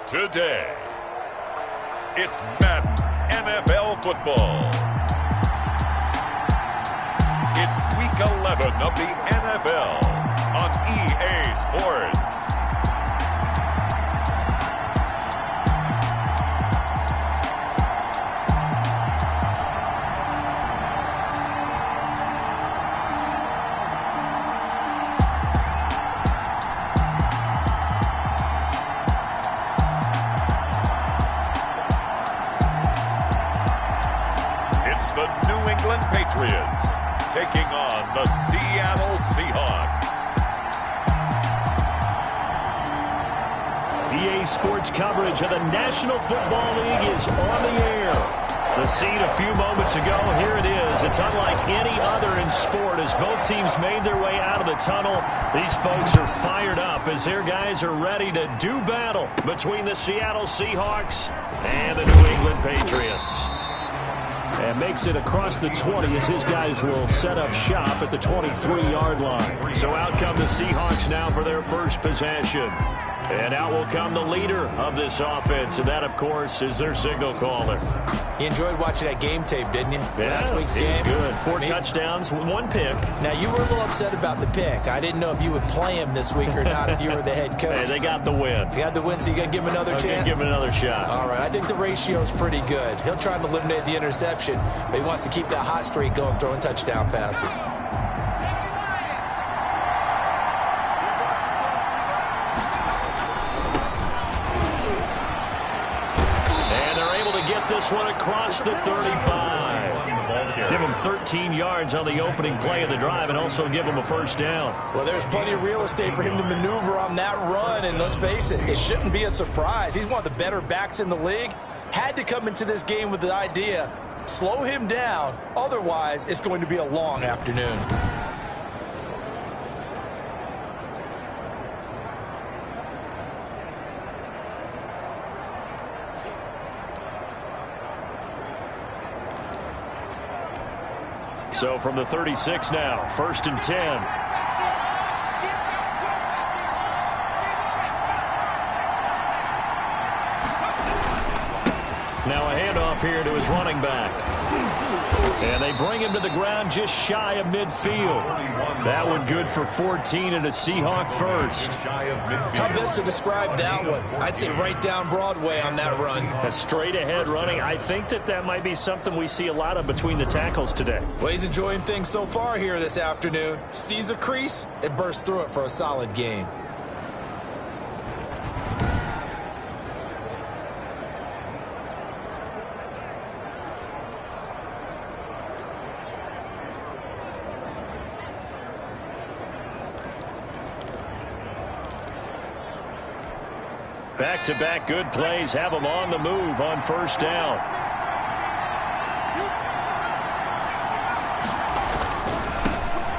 Today, it's Madden NFL football. It's Week 11 of the NFL on EA Sports. The New England Patriots taking on the Seattle Seahawks. EA Sports coverage of the National Football League is on the air. The scene a few moments ago, here it is. It's unlike any other in sport as both teams made their way out of the tunnel. These folks are fired up as their guys are ready to do battle between the Seattle Seahawks and the New England Patriots. And makes it across the 20 as his guys will set up shop at the 23-yard line. So out come the Seahawks now for their first possession. And out will come the leader of this offense, and that, of course, is their signal caller. You enjoyed watching that game tape, didn't you? Yeah, Last week's game. Good. 4 touchdowns, 1 pick. Now, you were a little upset about the pick. I didn't know if you would play him this week or not if you were the head coach. Hey, they got the win. You got the win, so you got to give him another chance? I'm going to give him another shot. All right, I think the ratio is pretty good. He'll try to eliminate the interception, but he wants to keep that hot streak going, throwing touchdown passes. This one across the 35. Give him 13 yards on the opening play of the drive and also give him a first down. Well, there's plenty of real estate for him to maneuver on that run, and let's face it, it shouldn't be a surprise. He's one of the better backs in the league. Had to come into this game with the idea, slow him down, otherwise it's going to be a long afternoon. So from the 36 now, 1st and 10. Now a handoff here to his running back. And they bring him to the ground just shy of midfield. That one good for 14 and a Seahawk first. How best to describe that one? I'd say right down Broadway on that run. A straight ahead running. I think that might be something we see a lot of between the tackles today. Well, he's enjoying things so far here this afternoon. Sees a crease and bursts through it for a solid game. Back-to-back good plays have them on the move on first down.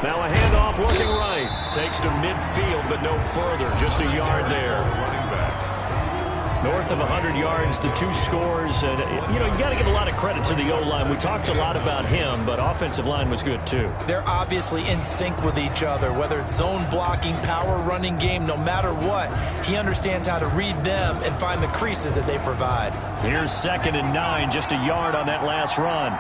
Now a handoff looking right. Takes to midfield, but no further. Just a yard there. North of 100 yards, the 2 scores. And, you got to give a lot of credit to the O-line. We talked a lot about him, but offensive line was good, too. They're obviously in sync with each other, whether it's zone blocking, power running game, no matter what. He understands how to read them and find the creases that they provide. Here's 2nd and 9, just a yard on that last run.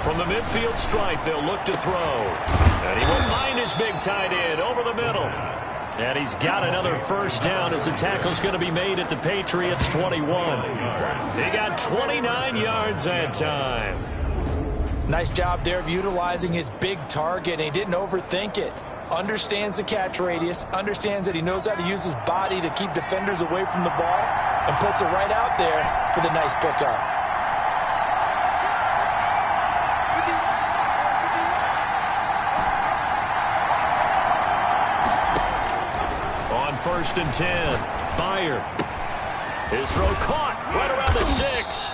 From the midfield stripe, they'll look to throw. And he will find his big tight end over the middle. And he's got another first down as the tackle's going to be made at the Patriots' 21. He got 29 yards that time. Nice job there of utilizing his big target. He didn't overthink it. Understands the catch radius, understands that he knows how to use his body to keep defenders away from the ball, and puts it right out there for the nice pickup. First and 10. Fire. His throw caught right around the 6.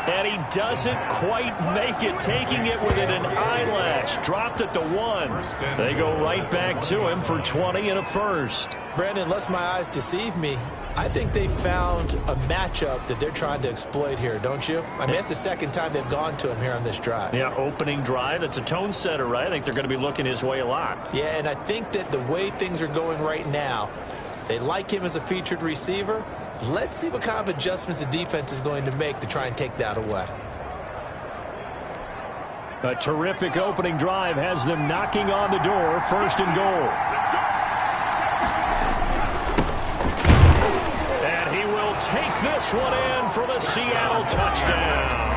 And he doesn't quite make it, taking it within an eyelash. Dropped at the 1. They go right back to him for 20 and a first. Brandon, unless my eyes deceive me, I think they found a matchup that they're trying to exploit here, don't you? I mean, it's the second time they've gone to him here on this drive. Yeah, opening drive. It's a tone setter, right? I think they're going to be looking his way a lot. Yeah, and I think that the way things are going right now, they like him as a featured receiver. Let's see what kind of adjustments the defense is going to make to try and take that away. A terrific opening drive has them knocking on the door. 1st and goal. And he will take this one in for the Seattle touchdown.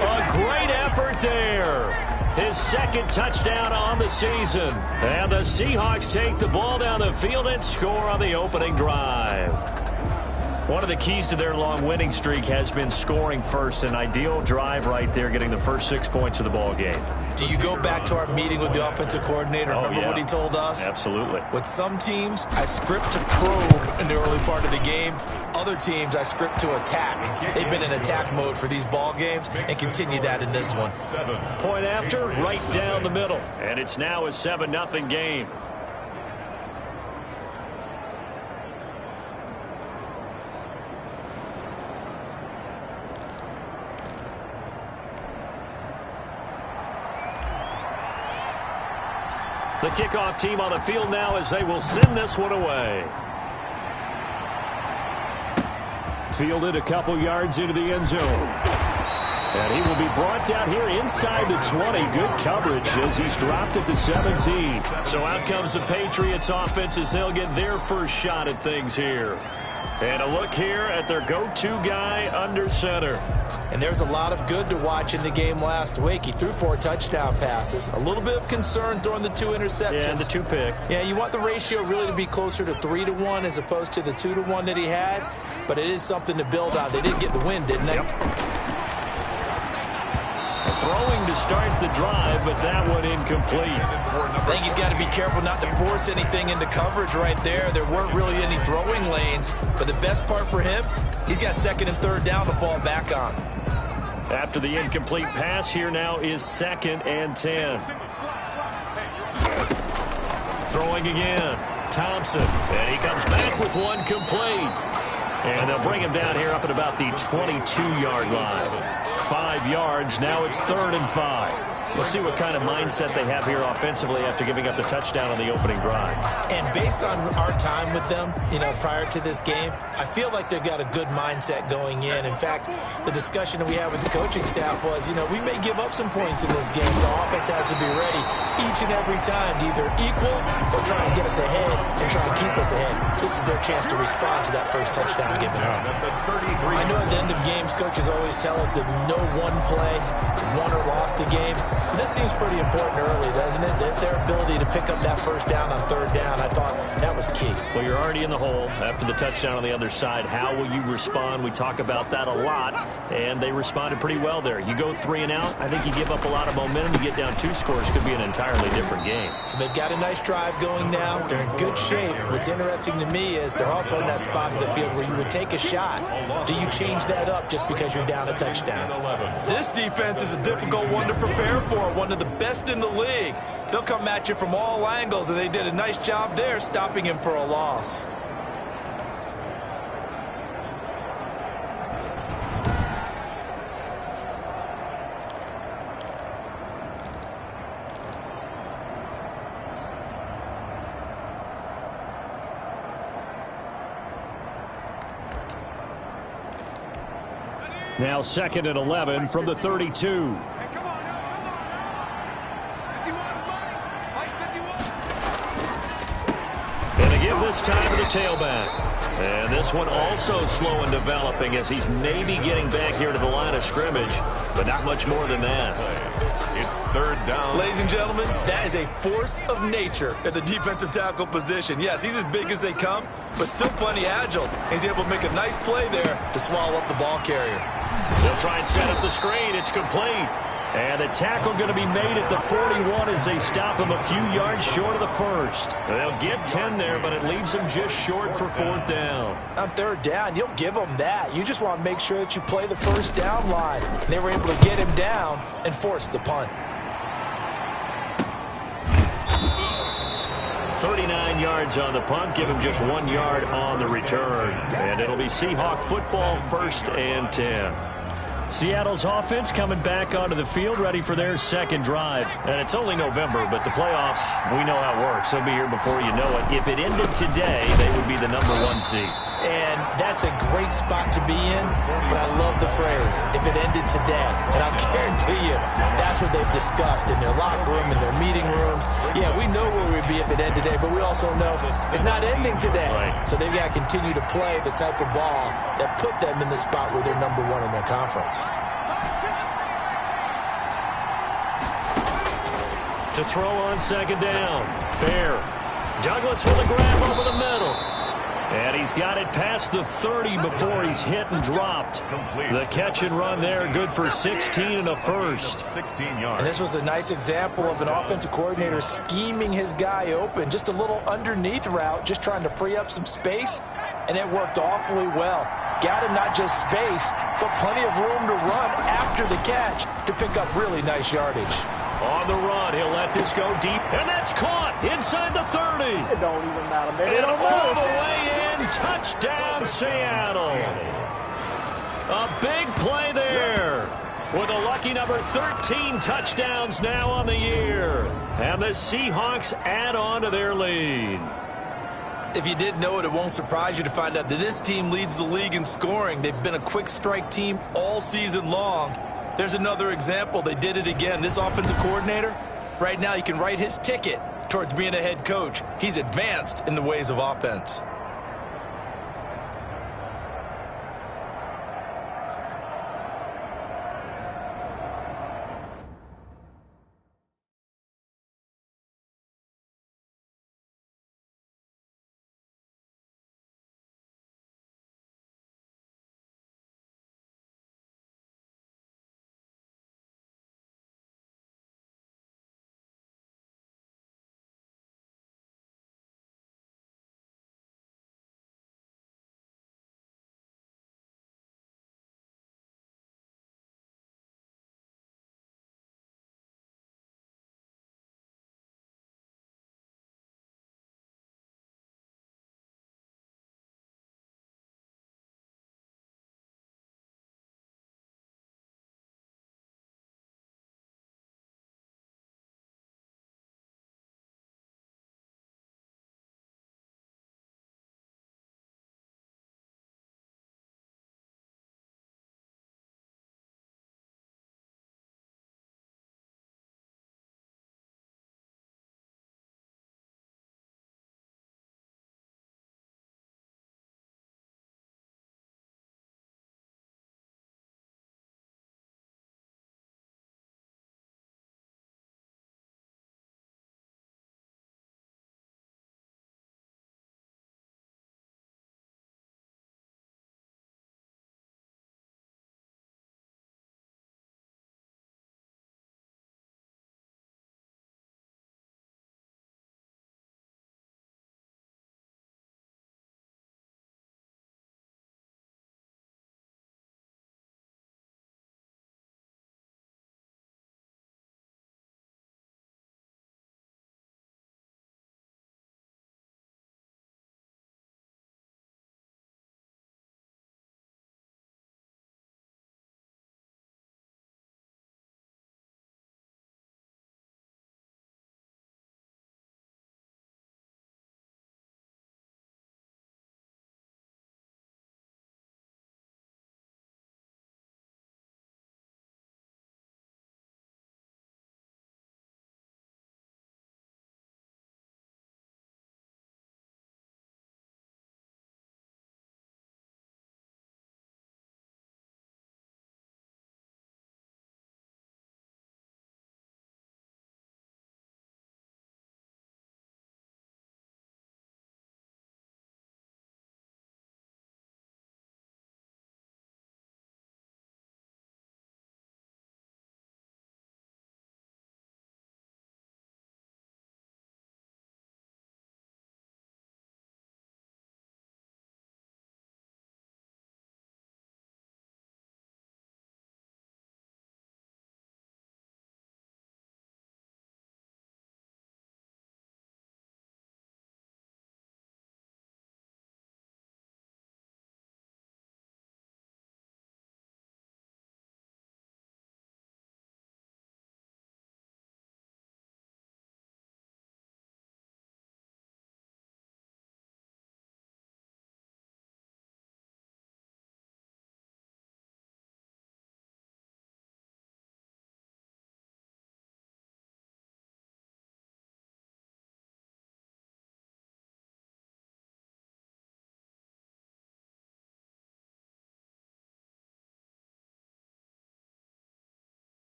A great effort there. His 2nd touchdown on the season. And the Seahawks take the ball down the field and score on the opening drive. One of the keys to their long winning streak has been scoring first. An ideal drive right there, getting the first 6 points of the ball game. Do you go back to our meeting with the offensive coordinator? Remember what he told us? Absolutely. With some teams, I script to probe in the early part of the game. Other teams, I script to attack. They've been in attack mode for these ball games and continue that in this one. Point after, right down the middle. And it's now a 7-0 game. The kickoff team on the field now as they will send this one away. Fielded a couple yards into the end zone. And he will be brought down here inside the 20. Good coverage as he's dropped at the 17. So out comes the Patriots offense as they'll get their first shot at things here. And a look here at their go-to guy under center. And there's a lot of good to watch in the game last week. He threw 4 touchdown passes. A little bit of concern throwing the 2 interceptions. Yeah, and the 2 pick. Yeah, you want the ratio really to be closer to 3-1 as opposed to the 2-1 that he had. But it is something to build on. They did get the win, didn't they? Yep. Throwing to start the drive, but that one incomplete. I think he's got to be careful not to force anything into coverage right there. There weren't really any throwing lanes, but the best part for him, he's got 2nd and 3rd down to fall back on. After the incomplete pass, here now is 2nd and 10. Throwing again, Thompson, and he comes back with one complete. And they'll bring him down here up at about the 22-yard line. 5 yards. Now it's 3rd and 5. We'll see what kind of mindset they have here offensively after giving up the touchdown on the opening drive. And based on our time with them, prior to this game, I feel like they've got a good mindset going in. In fact, the discussion that we had with the coaching staff was, we may give up some points in this game, so offense has to be ready each and every time to either equal or try and get us ahead and try and keep us ahead. This is their chance to respond to that first touchdown given up. I know at the end of games, coaches always tell us that no one play won or lost a game. This seems pretty important early, doesn't it? Their ability to pick up that first down on 3rd down, I thought that was key. Well, you're already in the hole after the touchdown on the other side. How will you respond? We talk about that a lot, and they responded pretty well there. You go 3 and out, I think you give up a lot of momentum. You get down 2 scores, could be an entirely different game. So they've got a nice drive going now. They're in good shape. What's interesting to me is they're also in that spot of the field where you would take a shot. Do you change that up just because you're down a touchdown? This defense is a difficult one to prepare for, one of the best in the league. They'll come at you from all angles, and they did a nice job there stopping him for a loss. Now 2nd and 11 from the 32. And they give this time to the tailback. And this one also slow and developing as he's maybe getting back here to the line of scrimmage, but not much more than that. It's 3rd down. Ladies and gentlemen, that is a force of nature at the defensive tackle position. Yes, he's as big as they come, but still plenty agile. He's able to make a nice play there to swallow up the ball carrier. They'll try and set up the screen. It's complete. And the tackle going to be made at the 41 as they stop him a few yards short of the first. They'll get 10 there, but it leaves them just short for 4th down. On 3rd down, you'll give them that. You just want to make sure that you play the first down line. They were able to get him down and force the punt. 39 yards on the punt, give him just 1 yard on the return. And it'll be Seahawk football, 1st and 10. Seattle's offense coming back onto the field, ready for their second drive. And it's only November, but the playoffs, we know how it works. They'll be here before you know it. If it ended today, they would be the #1 seed. And that's a great spot to be in, but I love the phrase, if it ended today. And I'll guarantee you, that's what they've discussed in their locker room, in their meeting rooms. Yeah, we know where we'd be if it ended today, but we also know it's not ending today. Right. So they've got to continue to play the type of ball that put them in the spot where they're #1 in their conference. To throw on second down. Bear. Douglas with a grab over the middle. And he's got it past the 30 before he's hit and dropped. The catch and run there, good for 16 and a first. 16 yards. And this was a nice example of an offensive coordinator scheming his guy open. Just a little underneath route, just trying to free up some space, and it worked awfully well. Got him not just space, but plenty of room to run after the catch to pick up really nice yardage. On the run, he'll let this go deep, and that's caught inside the 30. It don't even matter, man. And all the way in, touchdown Seattle. A big play there with a lucky number 13 touchdowns now on the year. And the Seahawks add on to their lead. If you didn't know it, it won't surprise you to find out that this team leads the league in scoring. They've been a quick strike team all season long. There's another example. They did it again. This offensive coordinator, right now, you can write his ticket towards being a head coach. He's advanced in the ways of offense.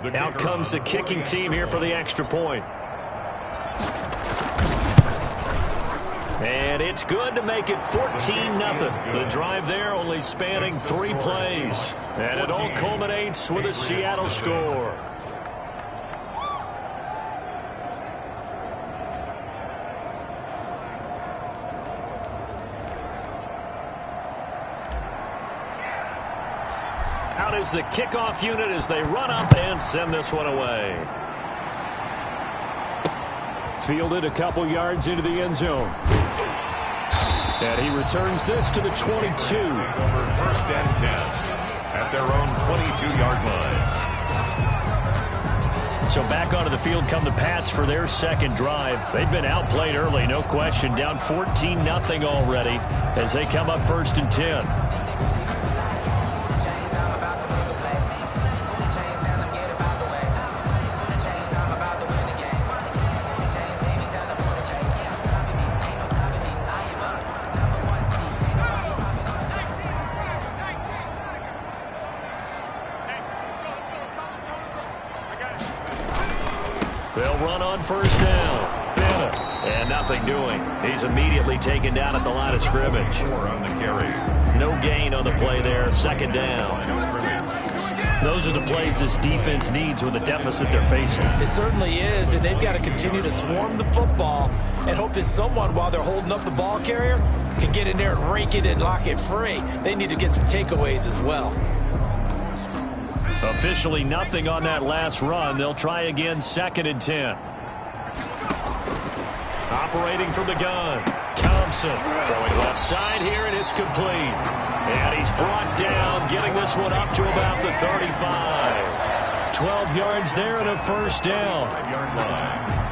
Out comes the kicking team here for the extra point. And it's good to make it 14-0. The drive there only spanning 3 plays. And it all culminates with a Seattle score. Out is the kickoff unit as they run up and send this one away. Fielded a couple yards into the end zone. And he returns this to the 22. First and 10 at their own 22-yard line. So back onto the field come the Pats for their second drive. They've been outplayed early, no question. Down 14-0 already as they come up first and 10. They'll run on first down. Bennett. And nothing doing. He's immediately taken down at the line of scrimmage. 4 on the carry. No gain on the play there. Second down. Those are the plays this defense needs with the deficit they're facing. It certainly is, and they've got to continue to swarm the football and hope that someone, while they're holding up the ball carrier, can get in there and rake it and lock it free. They need to get some takeaways as well. Officially nothing on that last run. They'll try again, second and 10. Operating from the gun. Thompson throwing left side here, and it's complete. And he's brought down, getting this one up to about the 35. 12 yards there and a first down.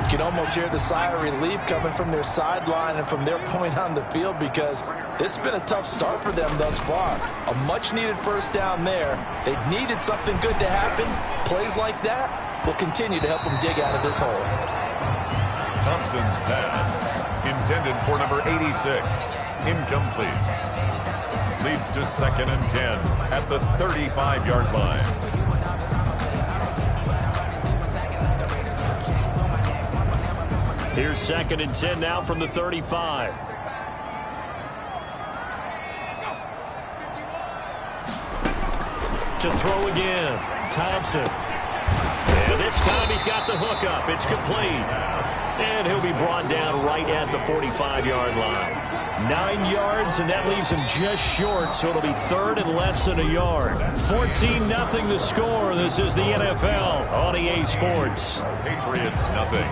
You can almost hear the sigh of relief coming from their sideline and from their point on the field, because this has been a tough start for them thus far. A much-needed first down there. They've needed something good to happen. Plays like that will continue to help them dig out of this hole. Thompson's pass, intended for number 86, incomplete. Leads to second and 10 at the 35-yard line. Here's second and 10 now from the 35. To throw again. Thompson. And this time he's got the hook up. It's complete. And he'll be brought down right at the 45-yard line. 9 yards, and that leaves him just short, so it'll be third and less than a yard. 14-0 the score. This is the NFL on EA Sports. Patriots nothing.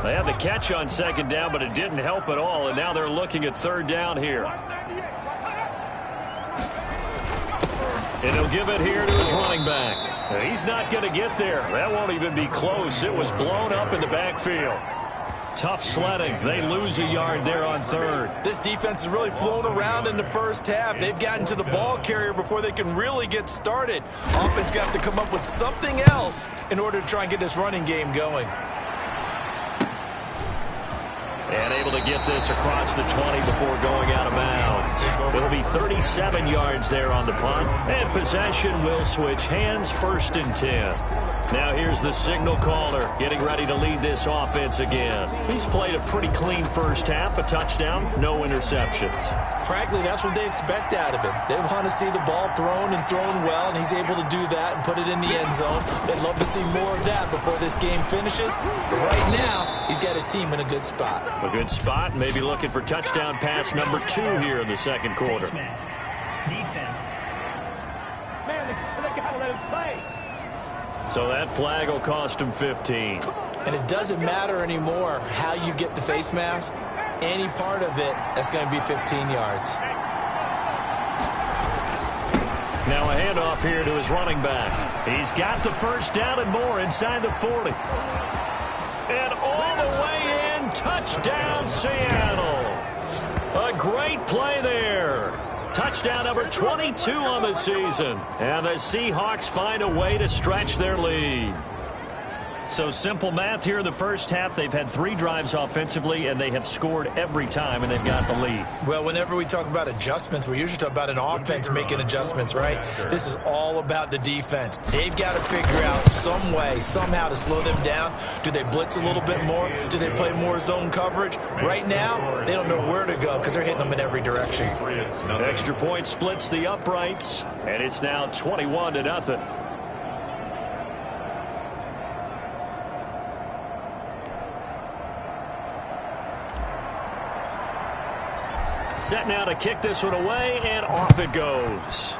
They had the catch on second down, but it didn't help at all, and now they're looking at third down here. And he'll give it here to his running back. He's not going to get there. That won't even be close. It was blown up in the backfield. Tough sledding. They lose a yard there on third. This defense has really flown around in the first half. They've gotten to the ball carrier before they can really get started. Offense got to come up with something else in order to try and get this running game going. And able to get this across the 20 before going out of bounds. It'll be 37 yards there on the punt. And possession will switch hands, first and 10. Now here's the signal caller getting ready to lead this offense again. He's played a pretty clean first half, a touchdown, no interceptions. Frankly, that's what they expect out of him. They want to see the ball thrown and thrown well, and he's able to do that and put it in the end zone. They'd love to see more of that before this game finishes. But right now, he's got his team in a good spot. A good spot, maybe looking for touchdown pass number 2 here in the second quarter. Defense. Man, they got to let him play. So that flag will cost him 15. And it doesn't matter anymore how you get the face mask. Any part of it, that's going to be 15 yards. Now a handoff here to his running back. He's got the first down and more inside the 40. And all the way in, touchdown Seattle. A great play there. Touchdown number 22 on the season. And the Seahawks find a way to stretch their lead. So simple math here in the first half. They've had 3 drives offensively, and they have scored every time, and they've got the lead. Well, whenever we talk about adjustments, we usually talk about an offense making adjustments, right? This is all about the defense. They've got to figure out some way, somehow to slow them down. Do they blitz a little bit more? Do they play more zone coverage? Right now, they don't know where to go because they're hitting them in every direction. Extra point splits the uprights, and it's now 21-0. Set now to kick this one away, and off it goes.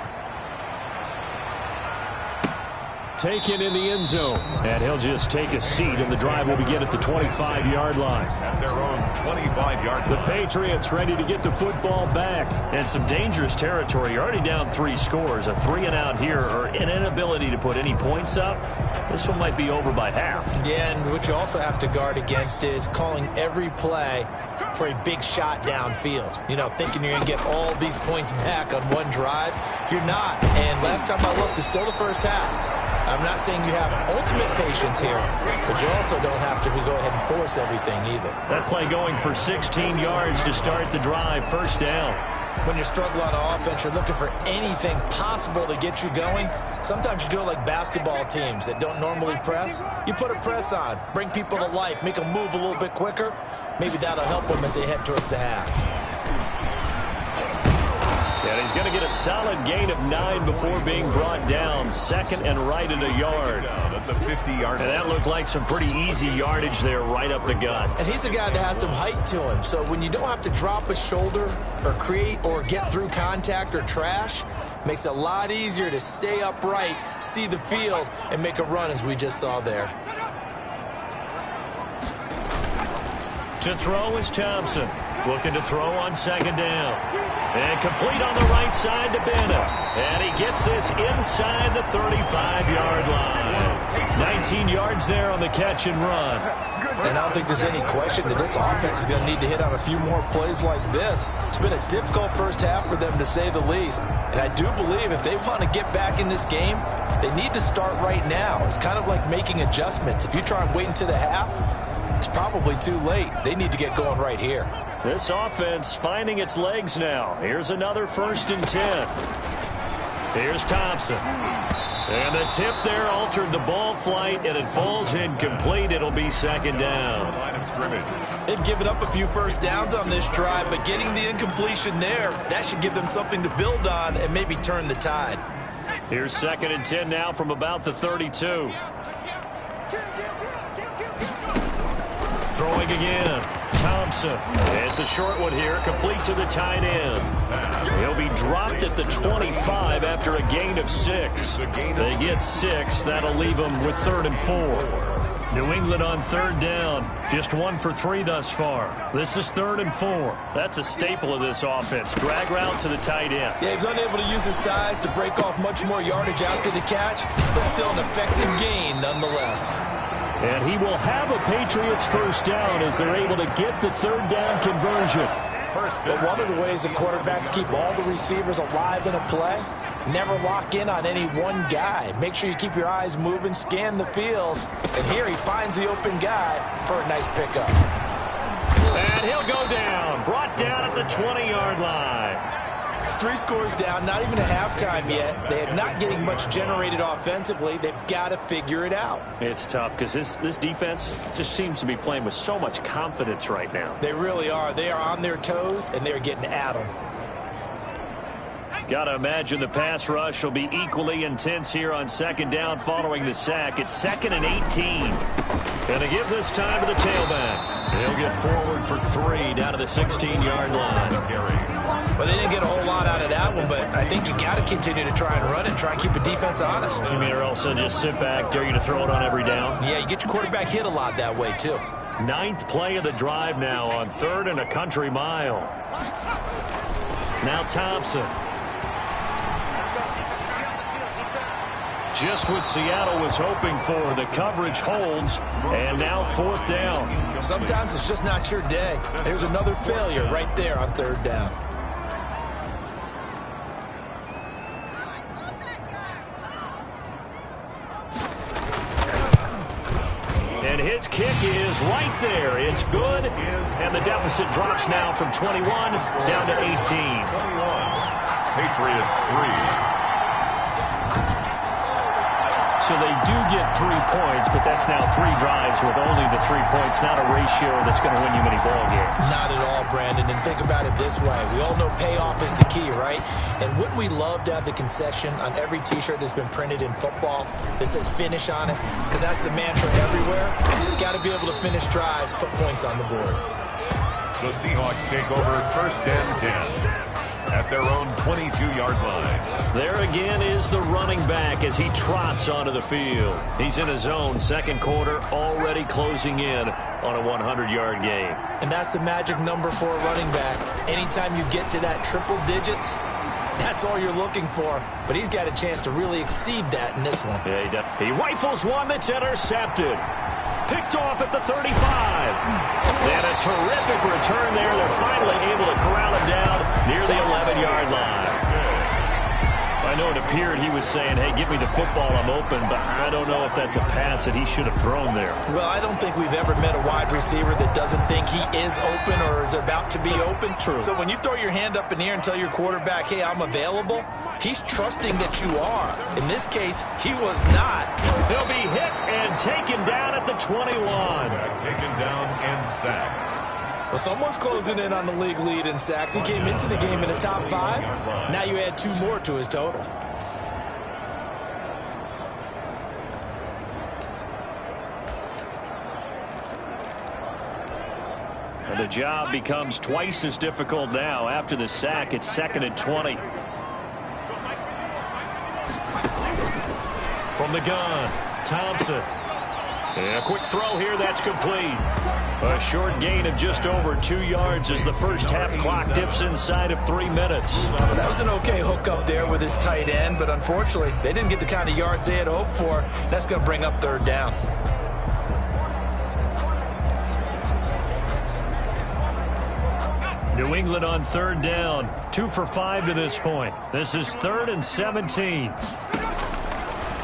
Taken in the end zone, and he'll just take a seat, and the drive will begin at the 25-yard line. At their own 25-yard line. The Patriots ready to get the football back. And some dangerous territory. You're already down 3 scores. A 3-and-out here, or an inability to put any points up. This one might be over by half. Yeah, and what you also have to guard against is calling every play for a big shot downfield. You know, thinking you're going to get all these points back on one drive. You're not. And last time I looked, it's still the first half. I'm not saying you have ultimate patience here, but you also don't have to go ahead and force everything either. That play going for 16 yards to start the drive. First down. When you're struggling on offense, you're looking for anything possible to get you going. Sometimes you do it like basketball teams that don't normally press. You put a press on, bring people to life, make them move a little bit quicker. Maybe that'll help them as they head towards the half. And he's going to get a solid gain of 9 before being brought down. Second and right at a yard. At the 50-yard line. And that looked like some pretty easy yardage there right up the gut. And he's a guy that has some height to him. So when you don't have to drop a shoulder or create or get through contact or trash, makes it a lot easier to stay upright, see the field, and make a run as we just saw there. To throw is Thompson. Looking to throw on second down. And complete on the right side to Bennett. And he gets this inside the 35-yard line. 19 yards there on the catch and run. And I don't think there's any question that this offense is going to need to hit on a few more plays like this. It's been a difficult first half for them, to say the least. And I do believe if they want to get back in this game, they need to start right now. It's kind of like making adjustments. If you try and wait until the half, it's probably too late. They need to get going right here. This offense finding its legs now. Here's another 1st and 10. Here's Thompson. And the tip there altered the ball flight, and it falls incomplete. It'll be second down. Line of scrimmage. They've given up a few first downs on this drive, but getting the incompletion there, that should give them something to build on and maybe turn the tide. Here's 2nd and 10 now from about the 32. Throwing again. Thompson. It's a short one here, complete to the tight end. He'll be dropped at the 25 after a gain of 6. They get 6. That'll leave them with 3rd and 4. New England on 3rd down. Just 1 for 3 thus far. This is 3rd and 4. That's a staple of this offense. Drag route to the tight end. Yeah, he's unable to use his size to break off much more yardage after the catch, but still an effective gain nonetheless. And he will have a Patriots first down as they're able to get the 3rd down conversion. But one of the ways that quarterbacks keep all the receivers alive in a play, never lock in on any one guy. Make sure you keep your eyes moving, scan the field. And here he finds the open guy for a nice pickup. And he'll go down. Brought down at the 20-yard line. 3 scores down, not even a halftime yet. They are not getting much generated offensively. They've got to figure it out. It's tough because this defense just seems to be playing with so much confidence right now. They really are. They are on their toes, and they're getting at them. Got to imagine the pass rush will be equally intense here on 2nd down following the sack. It's 2nd and 18. And to give this time to the tailback. He'll get forward for 3 down to the 16-yard line. Well, they didn't get a whole lot out of that one, but I think you got to continue to try and run and try and keep the defense honest. You mean or else just sit back, dare you to throw it on every down? Yeah, you get your quarterback hit a lot that way, too. 9th play of the drive now on 3rd and a country mile. Now Thompson. Just what Seattle was hoping for. The coverage holds, and now 4th down. Sometimes it's just not your day. There's another failure right there on 3rd down. His kick is right there. It's good, and the deficit drops now from 21 down to 18. 21. Patriots 3. So they do get 3 points, but that's now 3 drives with only the 3 points. Not a ratio that's going to win you many ball games. Not at all, Brandon. And think about it this way. We all know payoff is the key, right? And wouldn't we love to have the concession on every T-shirt that's been printed in football that says finish on it? Because that's the mantra everywhere. You've got to be able to finish drives, put points on the board. The Seahawks take over 1st and 10 at their own 22-yard line. There again is the running back as he trots onto the field. He's in his own second quarter, already closing in on a 100-yard game. And that's the magic number for a running back. Anytime you get to that triple digits, that's all you're looking for. But he's got a chance to really exceed that in this one. Yeah, he rifles one that's intercepted. Picked off at the 35. And a terrific return there. They're finally able to corral him down near the 11-yard line. I know it appeared he was saying, hey, give me the football, I'm open, but I don't know if that's a pass that he should have thrown there. Well, I don't think we've ever met a wide receiver that doesn't think he is open or is about to be open. True. So when you throw your hand up in the air and tell your quarterback, hey, I'm available, he's trusting that you are. In this case, he was not. He'll be hit and taken down at the 21. Taken down and sacked. Well, someone's closing in on the league lead in sacks. He came into the game in the top 5. Now you add 2 more to his total. And the job becomes twice as difficult now. After the sack, it's 2nd and 20. From the gun, Thompson. And a quick throw here, that's complete. A short gain of just over 2 yards as the first half clock dips inside of 3 minutes. Well, that was an okay hook up there with his tight end, but unfortunately, they didn't get the kind of yards they had hoped for. That's going to bring up 3rd down. New England on 3rd down. 2 for 5 to this point. This is 3rd and 17.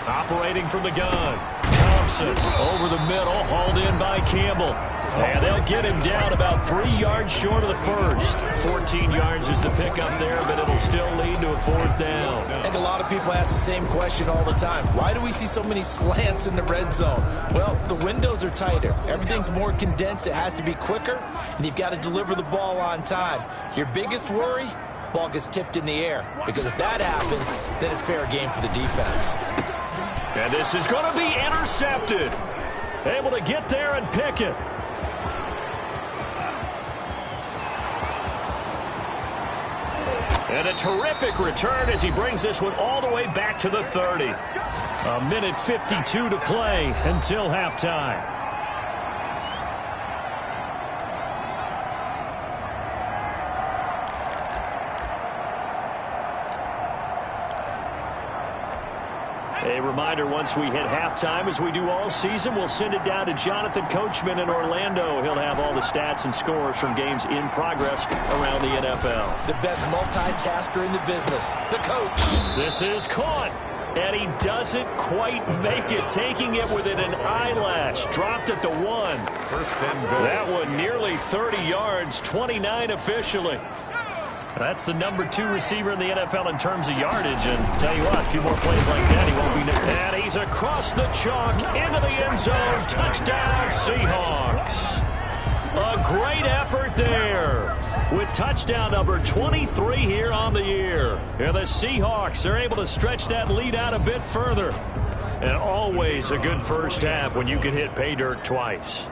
Operating from the gun. Thompson over the middle, hauled in by Campbell. And they'll get him down about 3 yards short of the first. 14 yards is the pickup there, but it'll still lead to a 4th down. I think a lot of people ask the same question all the time. Why do we see so many slants in the red zone? Well, the windows are tighter. Everything's more condensed. It has to be quicker, and you've got to deliver the ball on time. Your biggest worry? Ball gets tipped in the air. Because if that happens, then it's fair game for the defense. And this is going to be intercepted. Able to get there and pick it. And a terrific return as he brings this one all the way back to the 30. A minute 52 to play until halftime. A reminder, once we hit halftime, as we do all season, we'll send it down to Jonathan Coachman in Orlando. He'll have all the stats and scores from games in progress around the NFL. The best multitasker in the business, the coach. This is caught, and he doesn't quite make it, taking it within an eyelash. Dropped at the 1. 1st and goal. That one nearly 30 yards, 29 officially. That's the number 2 receiver in the NFL in terms of yardage. And tell you what, a few more plays like that, he won't be. And he's across the chalk into the end zone. Touchdown, Seahawks. A great effort there with touchdown number 23 here on the year. And the Seahawks are able to stretch that lead out a bit further. And always a good first half when you can hit pay dirt twice.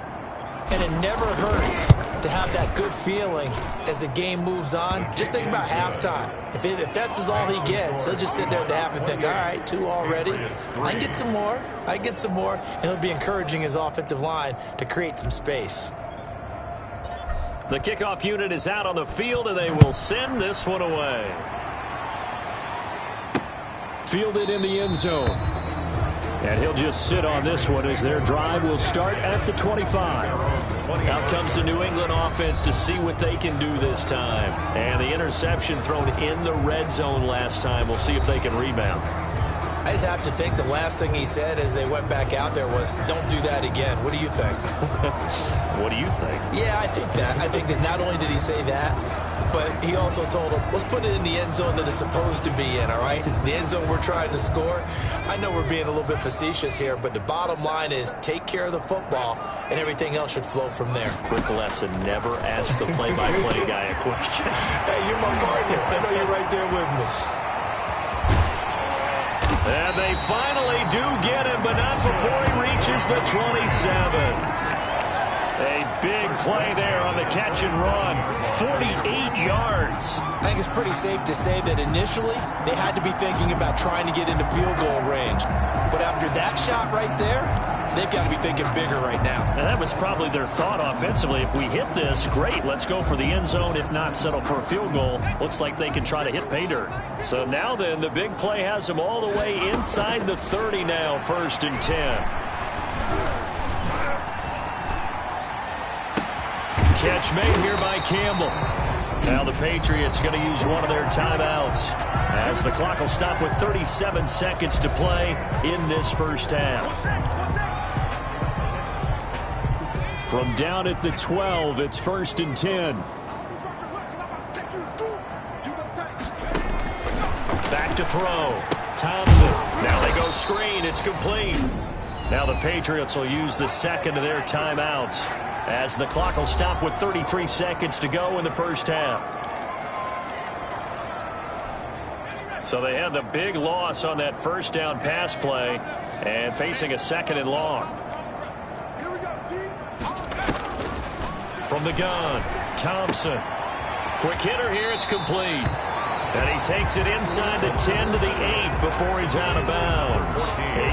And it never hurts to have that good feeling as the game moves on. Just think about halftime. If that's all he gets, he'll just sit there at the half and think, all right, 2 already. I can get some more. I can get some more. And he'll be encouraging his offensive line to create some space. The kickoff unit is out on the field, and they will send this one away. Fielded in the end zone. And he'll just sit on this one as their drive will start at the 25. Out comes the New England offense to see what they can do this time. And the interception thrown in the red zone last time. We'll see if they can rebound. I just have to think the last thing he said as they went back out there was, don't do that again. What do you think? What do you think? Yeah, I think that. I think that not only did he say that, but he also told him, let's put it in the end zone that it's supposed to be in, all right? The end zone we're trying to score. I know we're being a little bit facetious here, but the bottom line is take care of the football, and everything else should flow from there. Quick lesson, never ask the play-by-play guy a question. Hey, you're my partner. I know you're right there with me. And they finally do get him, but not before he reaches the 27. A big play there on the catch and run. 48 yards. I think it's pretty safe to say that initially they had to be thinking about trying to get into field goal range. But after that shot right there, they've got to be thinking bigger right now. And that was probably their thought offensively. If we hit this, great, let's go for the end zone. If not, settle for a field goal. Looks like they can try to hit pay dirt. So now then, the big play has them all the way inside the 30 now, 1st and 10. Catch made here by Campbell. Now the Patriots going to use one of their timeouts as the clock will stop with 37 seconds to play in this first half. From down at the 12, it's 1st and 10. Back to throw. Thompson. Now they go screen. It's complete. Now the Patriots will use the second of their timeouts as the clock will stop with 33 seconds to go in the first half. So they had the big loss on that first down pass play and facing a 2nd and long. From the gun, Thompson. Quick hitter here, it's complete. And he takes it inside the 10 to the 8 before he's out of bounds.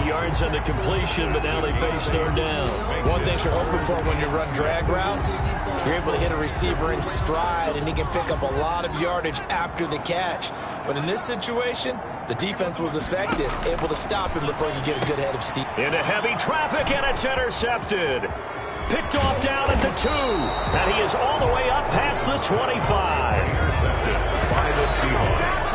8 yards on the completion, but now they face 3rd down. One thing you're hoping for when you run drag routes, you're able to hit a receiver in stride, and he can pick up a lot of yardage after the catch. But in this situation, the defense was effective, able to stop him before he could get a good head of steam. Into heavy traffic, and it's intercepted. Picked off down at the 2. And he is all the way up past the 25. Intercepted by the Seahawks.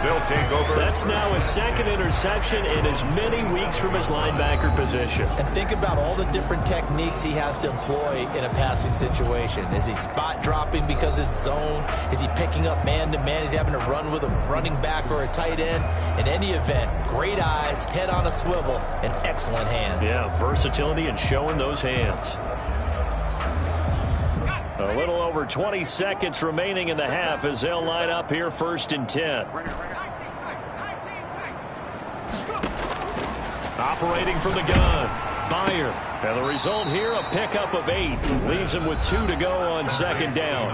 They'll take over. That's now his 2nd interception in as many weeks from his linebacker position. And think about all the different techniques he has to employ in a passing situation. Is he spot dropping because it's zone? Is he picking up man-to-man? Is he having to run with a running back or a tight end? In any event, great eyes, head on a swivel, and excellent hands. Yeah, versatility and showing those hands. A little over 20 seconds remaining in the half as they'll line up here 1st and 10. Operating from the gun, Byer. And the result here, a pickup of 8. Leaves him with 2 to go on 2nd down.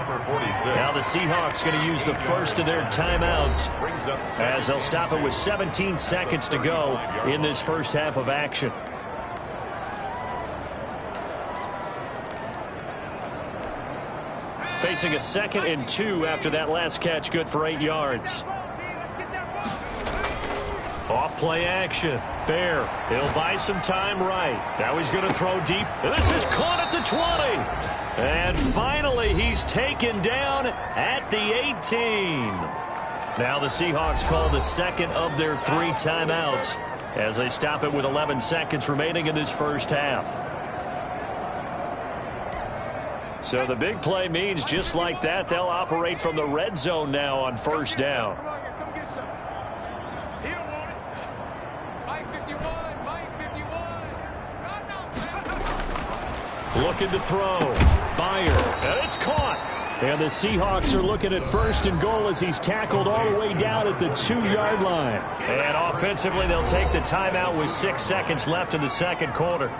Now the Seahawks going to use the first of their timeouts as they'll stop it with 17 seconds to go in this first half of action. Facing a 2nd and 2 after that last catch, good for 8 yards. Off play action. Bear. He'll buy some time right. Now he's going to throw deep. And this is caught at the 20. And finally he's taken down at the 18. Now the Seahawks call the 2nd of their 3 timeouts as they stop it with 11 seconds remaining in this first half. So the big play means just like that, they'll operate from the red zone now on 1st down. Looking to throw. Byer. And it's caught. And the Seahawks are looking at 1st and goal as he's tackled all the way down at the 2-yard line. And offensively, they'll take the timeout with 6 seconds left in the 2nd quarter.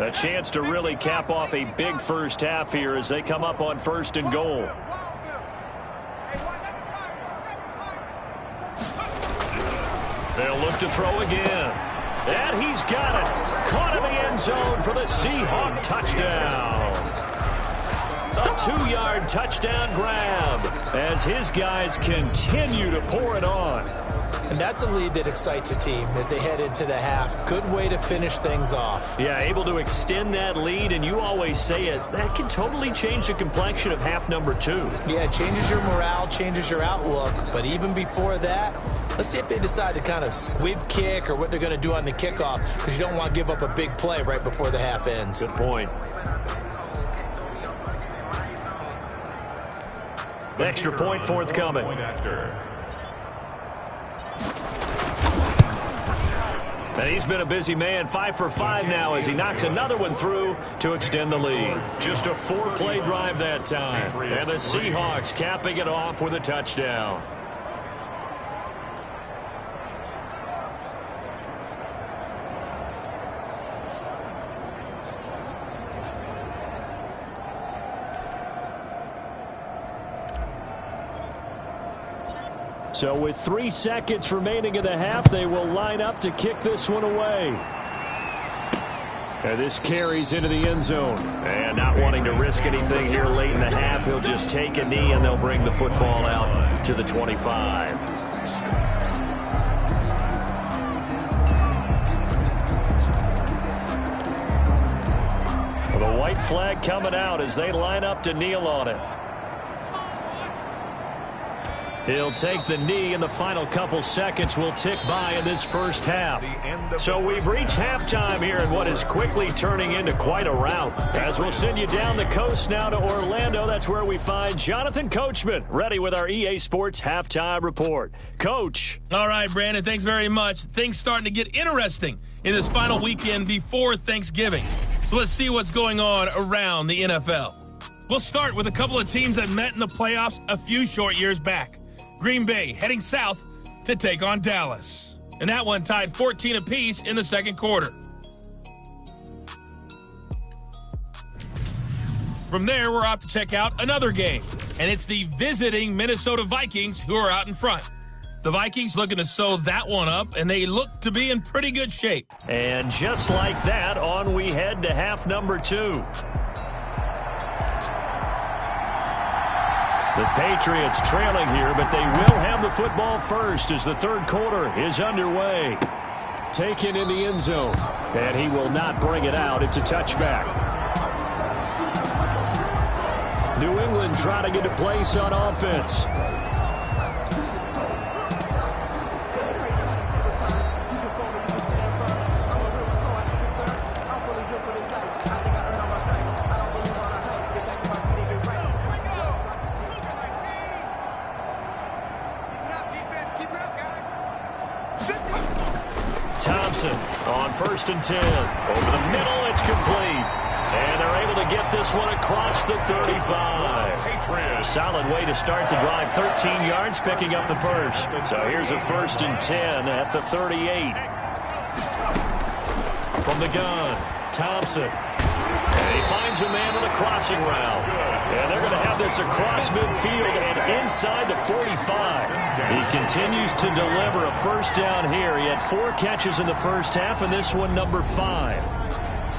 A chance to really cap off a big first half here as they come up on 1st and goal. They'll look to throw again. And he's got it. Caught in the end zone for the Seahawk touchdown. A 2-yard touchdown grab as his guys continue to pour it on. And that's a lead that excites a team as they head into the half. Good way to finish things off. Yeah, able to extend that lead, and you always say it, that can totally change the complexion of half number 2. Yeah, it changes your morale, changes your outlook. But even before that, let's see if they decide to kind of squib kick or what they're going to do on the kickoff, because you don't want to give up a big play right before the half ends. Good point. Extra point forthcoming. And he's been a busy man, 5 for 5 now as he knocks another one through to extend the lead. Just a 4-play drive that time. And the Seahawks capping it off with a touchdown. So with 3 seconds remaining in the half, they will line up to kick this one away. And this carries into the end zone. And not wanting to risk anything here late in the half, he'll just take a knee and they'll bring the football out to the 25. Well, the white flag coming out as they line up to kneel on it. He'll take the knee, and the final couple seconds will tick by in this first half. So we've reached halftime here in what is quickly turning into quite a rout. As we'll send you down the coast now to Orlando, that's where we find Jonathan Coachman, ready with our EA Sports Halftime Report. Coach. All right, Brandon, thanks very much. Things starting to get interesting in this final weekend before Thanksgiving. So let's see what's going on around the NFL. We'll start with a couple of teams that met in the playoffs a few short years back. Green Bay heading south to take on Dallas. And that one tied 14 apiece in the second quarter. From there, we're off to check out another game. And it's the visiting Minnesota Vikings who are out in front. The Vikings looking to sew that one up, and they look to be in pretty good shape. And just like that, on we head to half number 2. The Patriots trailing here, but they will have the football first as the third quarter is underway. Taken in the end zone, and he will not bring it out. It's a touchback. New England trying to get a place on offense. On 1st and 10. Over the middle, it's complete. And they're able to get this one across the 35. A solid way to start the drive. 13 yards, picking up the first. So here's a 1st and 10 at the 38. From the gun, Thompson. And he finds a man on a crossing route. And they're going to have this across midfield and inside the 45. He continues to deliver a first down here. He had 4 catches in the first half, and this one number 5.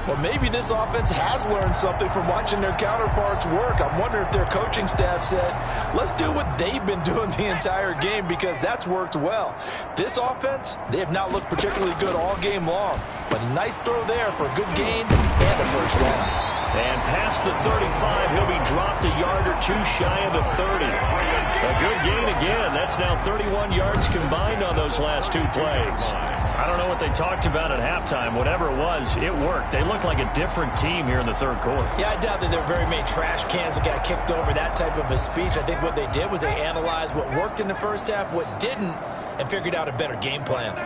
Well, maybe this offense has learned something from watching their counterparts work. I'm wondering if their coaching staff said, let's do what they've been doing the entire game, because that's worked well. This offense, they have not looked particularly good all game long. But a nice throw there for a good gain and a first down. And past the 35, he'll be dropped a yard or 2 shy of the 30. A good gain again. That's now 31 yards combined on those last 2 plays. I don't know what they talked about at halftime. Whatever it was, it worked. They look like a different team here in the third quarter. Yeah, I doubt that there were very many trash cans that got kicked over, that type of a speech. I think what they did was they analyzed what worked in the first half, what didn't, and figured out a better game plan.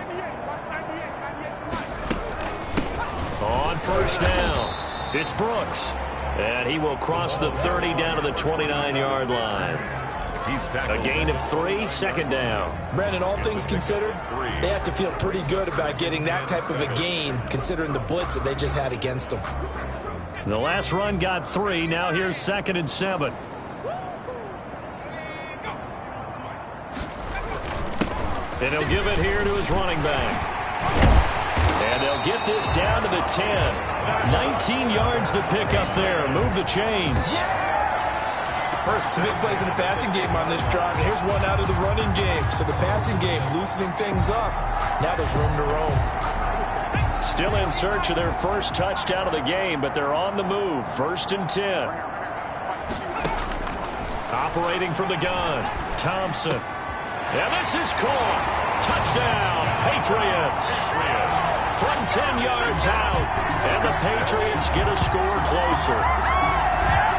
On first down. It's Brooks, and he will cross the 30 down to the 29-yard line. A gain of 3, second down. Brandon, all things considered, they have to feel pretty good about getting that type of a gain, considering the blitz that they just had against them. The last run got 3. Now here's 2nd and 7. And he'll give it here to his running back. And they'll get this down to the 10. 19 yards to pick up there. Move the chains. Some big plays in the passing game on this drive, and here's one out of the running game. So the passing game loosening things up. Now there's room to roam. Still in search of their first touchdown of the game, but they're on the move. 1st and 10. Operating from the gun, Thompson. And this is caught. Touchdown, Patriots. From 10 yards out, and the Patriots get a score closer.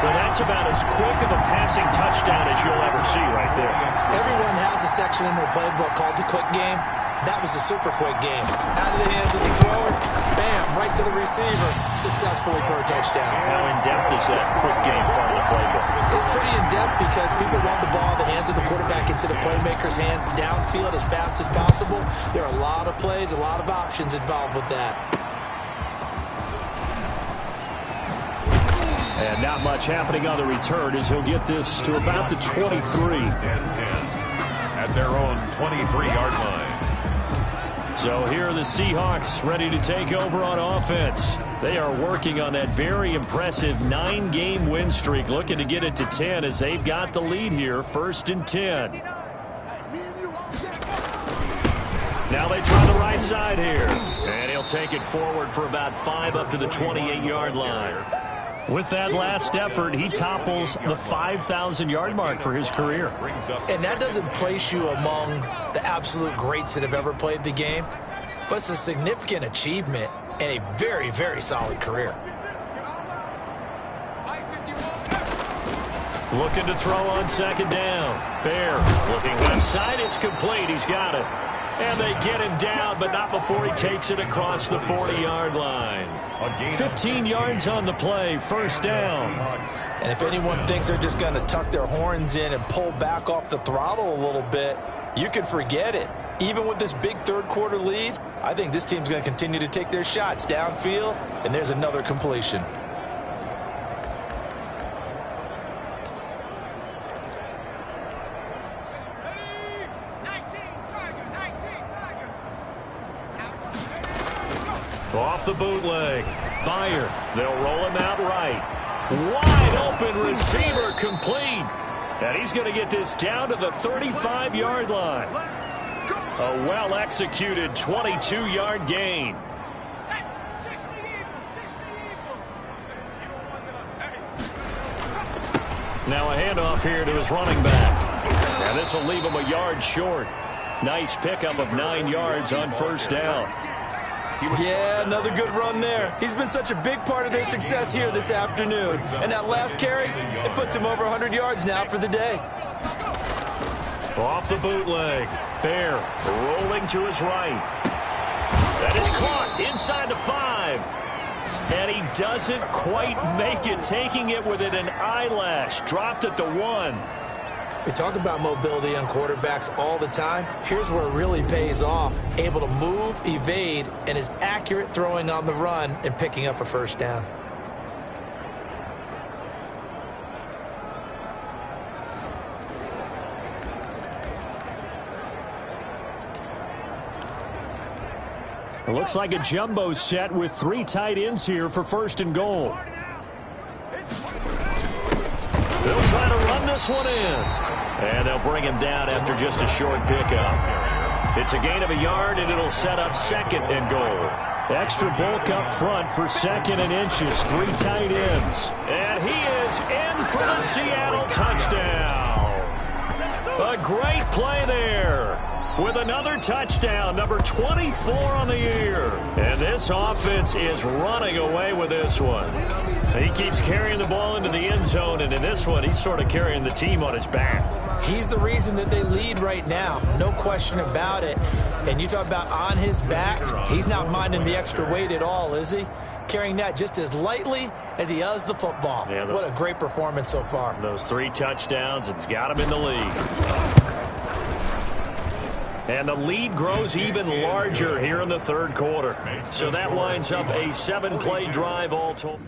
Well, that's about as quick of a passing touchdown as you'll ever see right there. Everyone has a section in their playbook called the quick game. That was a super quick game. Out of the hands of the thrower, bam, right to the receiver, successfully for a touchdown. How in-depth is that quick game part of the playbook? It's pretty in-depth because people want the ball in the hands of the quarterback into the playmaker's hands downfield as fast as possible. There are a lot of plays, a lot of options involved with that. And not much happening on the return as he'll get this to about the 23. At their own 23-yard line. So here are the Seahawks ready to take over on offense. They are working on that very impressive 9-game win streak, looking to get it to 10 as they've got the lead here. 1st and 10. Now they try the right side here. And he'll take it forward for about 5 up to the 28-yard line. With that last effort, he topples the 5,000-yard mark for his career. And that doesn't place you among the absolute greats that have ever played the game, but it's a significant achievement and a very, very solid career. Looking to throw on 2nd down. Bear looking left side. It's complete. He's got it. And they get him down, but not before he takes it across the 40-yard line. 15 yards on the play, 1st down. And if anyone thinks they're just going to tuck their horns in and pull back off the throttle a little bit, you can forget it. Even with this big third-quarter lead, I think this team's going to continue to take their shots downfield, and there's another completion. Off the bootleg. Byer. They'll roll him out right. Wide open receiver complete. And he's going to get this down to the 35-yard line. A well-executed 22-yard gain. Now a handoff here to his running back. And this will leave him a yard short. Nice pickup of 9 yards on 1st down. Yeah, another good run there. He's been such a big part of their success here this afternoon. And that last carry, it puts him over 100 yards now for the day. Off the bootleg. Bear rolling to his right. That is caught inside the 5. And he doesn't quite make it, taking it within an eyelash. Dropped at the 1. We talk about mobility on quarterbacks all the time. Here's where it really pays off. Able to move, evade, and is accurate throwing on the run and picking up a 1st down. It looks like a jumbo set with 3 tight ends here for 1st and goal. They'll try to run this one in. And they'll bring him down after just a short pickup. It's a gain of a yard, and it'll set up 2nd and goal. Extra bulk up front for 2nd and inches. 3 tight ends. And he is in for the Seattle touchdown. A great play there. With another touchdown, number 24 on the year. And this offense is running away with this one. He keeps carrying the ball into the end zone, and in this one, he's sort of carrying the team on his back. He's the reason that they lead right now. No question about it. And you talk about on his back, he's not minding the extra weight at all, is he? Carrying that just as lightly as he does the football. Yeah, what a great performance so far. Those 3 touchdowns, it's got him in the lead. And the lead grows even larger here in the 3rd quarter. So that winds up a 7-play drive all told.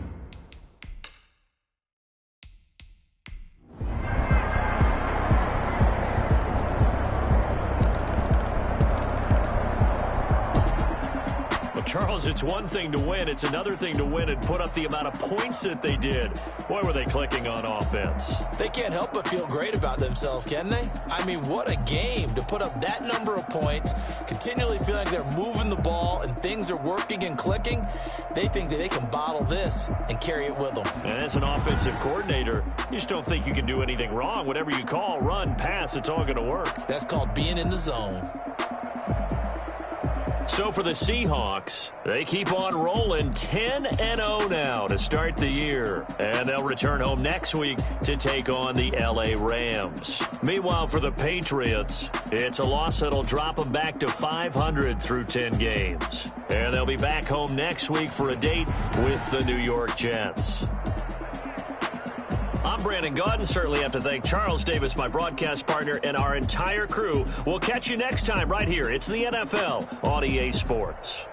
Charles, it's one thing to win. It's another thing to win and put up the amount of points that they did. Boy, were they clicking on offense. They can't help but feel great about themselves, can they? I mean, what a game to put up that number of points, continually feeling like they're moving the ball and things are working and clicking. They think that they can bottle this and carry it with them. And as an offensive coordinator, you just don't think you can do anything wrong. Whatever you call, run, pass, it's all going to work. That's called being in the zone. So for the Seahawks, they keep on rolling 10-0 now to start the year. And they'll return home next week to take on the LA Rams. Meanwhile, for the Patriots, it's a loss that'll drop them back to 500 through 10 games. And they'll be back home next week for a date with the New York Jets. I'm Brandon Gaudin. Certainly have to thank Charles Davis, my broadcast partner, and our entire crew. We'll catch you next time right here. It's the NFL on EA Sports.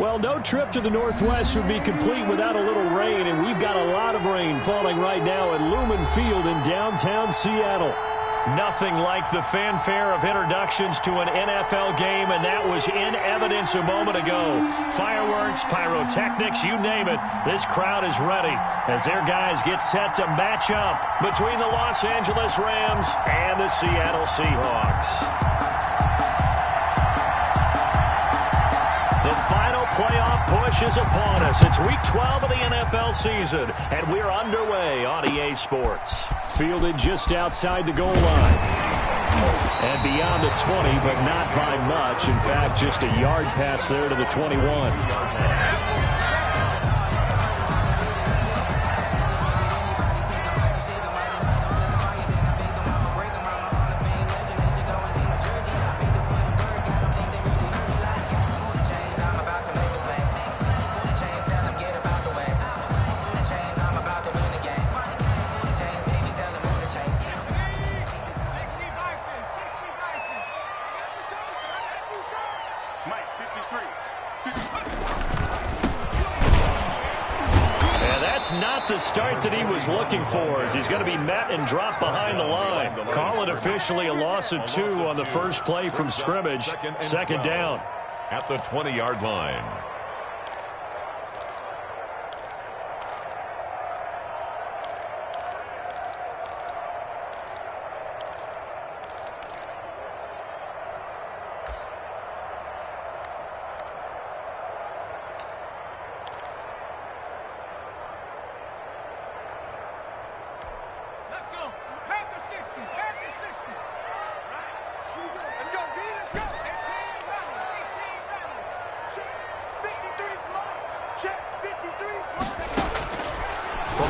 Well, no trip to the Northwest would be complete without a little rain, and we've got a lot of rain falling right now at Lumen Field in downtown Seattle. Nothing like the fanfare of introductions to an NFL game, and that was in evidence a moment ago. Fireworks, pyrotechnics, you name it, this crowd is ready as their guys get set to match up between the Los Angeles Rams and the Seattle Seahawks. The final playoff push is upon us. It's Week 12 of the NFL season, and we're underway on EA Sports. Fielded just outside the goal line. And beyond the 20, but not by much. In fact, just a yard pass there to the 21. Not the start that he was looking for, as he's going to be met and dropped behind the line. Call it officially a loss of 2 on the first play from scrimmage. Second down. At the 20-yard line.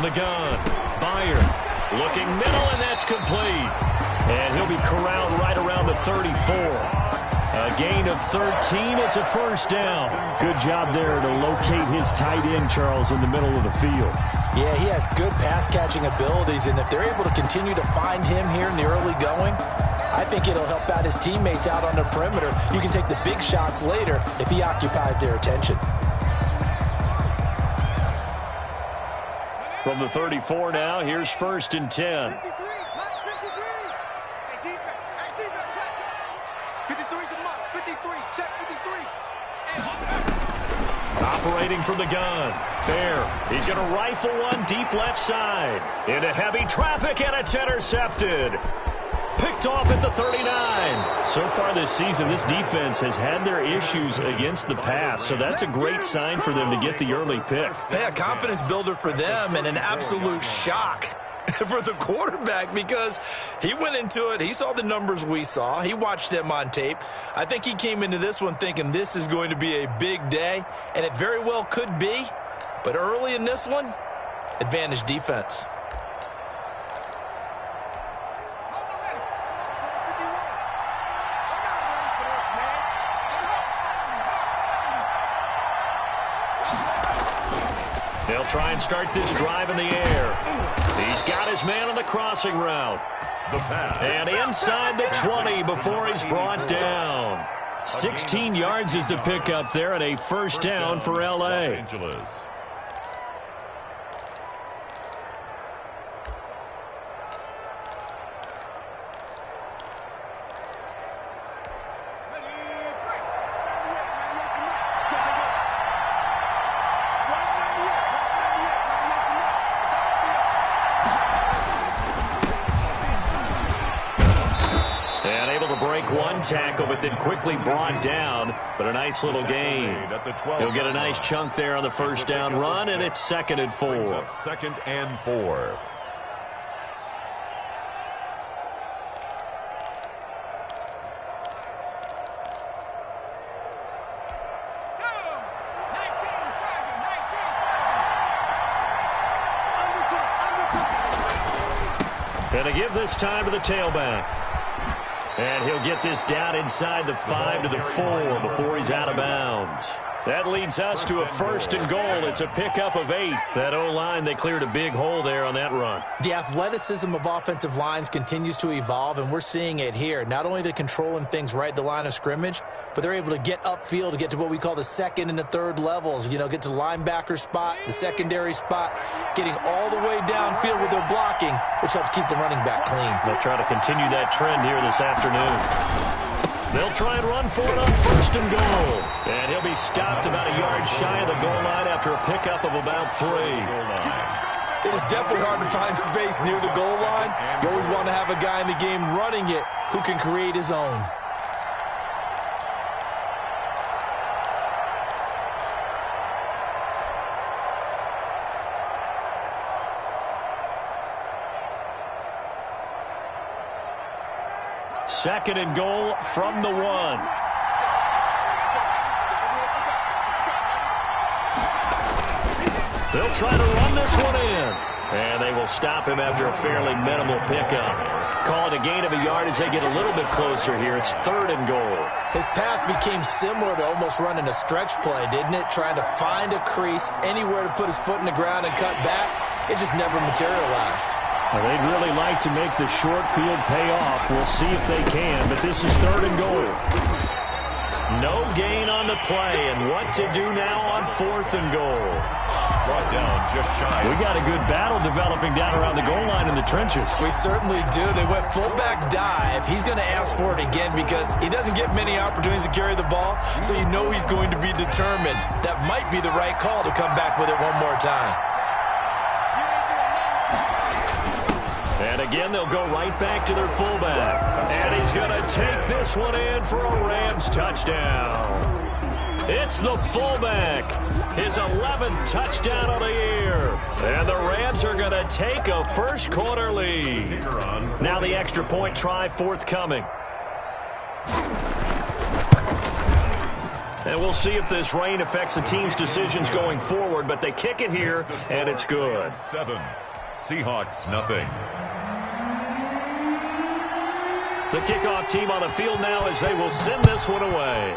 From the gun, Byer looking middle, and that's complete. And he'll be corralled right around the 34. A gain of 13. It's a first down. Good job there to locate his tight end, Charles, in the middle of the field. Yeah, he has good pass-catching abilities, and if they're able to continue to find him here in the early going, I think it'll help out his teammates out on the perimeter. You can take the big shots later if he occupies their attention. From the 34 now, here's 1st and 10. 53. Hey, defense. Hey, defense. 53's the mark. 53. Check 53. Operating from the gun. There. He's going to rifle one deep left side. Into heavy traffic, and it's intercepted. Picked off at the 39. So far this season, this defense has had their issues against the pass, so that's a great sign for them to get the early pick. Yeah, a confidence builder for them and an absolute shock for the quarterback because he went into it. He saw the numbers we saw. He watched them on tape. I think he came into this one thinking this is going to be a big day, and it very well could be. But early in this one, advantage defense. They'll try and start this drive in the air. He's got his man on the crossing route. The pass. And inside the 20 before he's brought down. 16 yards is the pickup there, and a first down for L.A. Los Angeles. One tackle, but then quickly brought down. But a nice little gain. He'll get a nice chunk there on the first down run, and it's 2nd and 4. 2nd and 4. And to give this time to the tailback. And he'll get this down inside the 5 to the 4 before he's out of bounds. That leads us to a 1st and goal. It's a pickup of 8. That O-line, they cleared a big hole there on that run. The athleticism of offensive lines continues to evolve, and we're seeing it here. Not only they're controlling things right at the line of scrimmage, but they're able to get upfield to get to what we call the 2nd and the 3rd levels. You know, get to the linebacker spot, the secondary spot, getting all the way downfield with their blocking, which helps keep the running back clean. They'll try to continue that trend here this afternoon. They'll try and run for it on 1st and goal. And he'll be stopped about a yard shy of the goal line after a pickup of about 3. It is definitely hard to find space near the goal line. You always want to have a guy in the game running it who can create his own. Second and goal from the 1. They'll try to run this one in. And they will stop him after a fairly minimal pickup. Call it a gain of a yard as they get a little bit closer here. It's 3rd and goal. His path became similar to almost running a stretch play, didn't it? Trying to find a crease, anywhere to put his foot in the ground and cut back. It just never materialized. Well, they'd really like to make the short field pay off. We'll see if they can, but this is 3rd and goal. No gain on the play, and what to do now on 4th and goal. Brought down just shy. We got a good battle developing down around the goal line in the trenches. We certainly do. They went fullback dive. He's going to ask for it again because he doesn't get many opportunities to carry the ball, so you know he's going to be determined. That might be the right call to come back with it one more time. And again, they'll go right back to their fullback. And he's going to take this one in for a Rams touchdown. It's the fullback. His 11th touchdown of the year. And the Rams are going to take a first quarter lead. Now the extra point try forthcoming. And we'll see if this rain affects the team's decisions going forward, but they kick it here, and it's good. 7. Seahawks, nothing. The kickoff team on the field now as they will send this one away.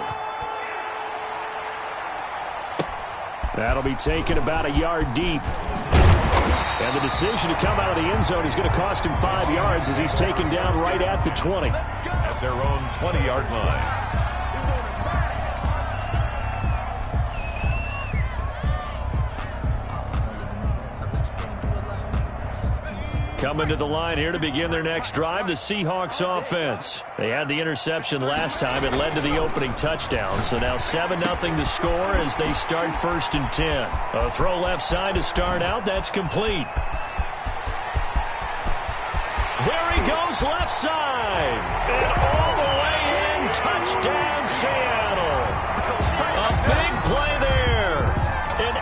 That'll be taken about a yard deep. And the decision to come out of the end zone is going to cost him 5 yards as he's taken down right at the 20. At their own 20-yard line. Coming to the line here to begin their next drive, the Seahawks offense. They had the interception last time. It led to the opening touchdown. So now 7-0 to score as they start 1st and 10. A throw left side to start out. That's complete. There he goes left side. And all the way in. Touchdown, Seattle. A big play there. An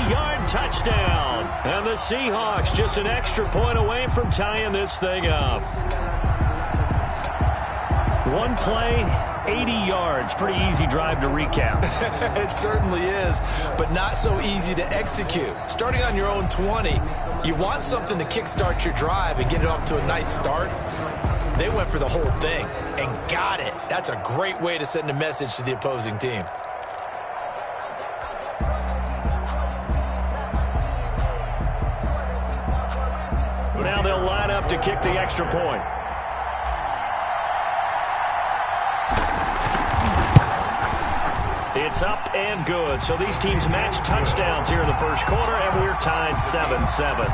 80-yard touchdown. And the Seahawks just an extra point away from tying this thing up. One play, 80 yards. Pretty easy drive to recap. It certainly is, but not so easy to execute. Starting on your own 20, you want something to kickstart your drive and get it off to a nice start. They went for the whole thing and got it. That's a great way to send a message to the opposing team. Now they'll line up to kick the extra point. It's up and good. So these teams match touchdowns here in the first quarter, and we're tied 7-7.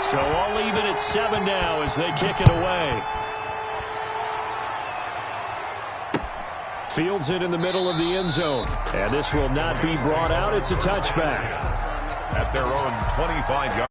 So all even at 7 now as they kick it away. Fields it in the middle of the end zone. And this will not be brought out. It's a touchback. At their own 25-yard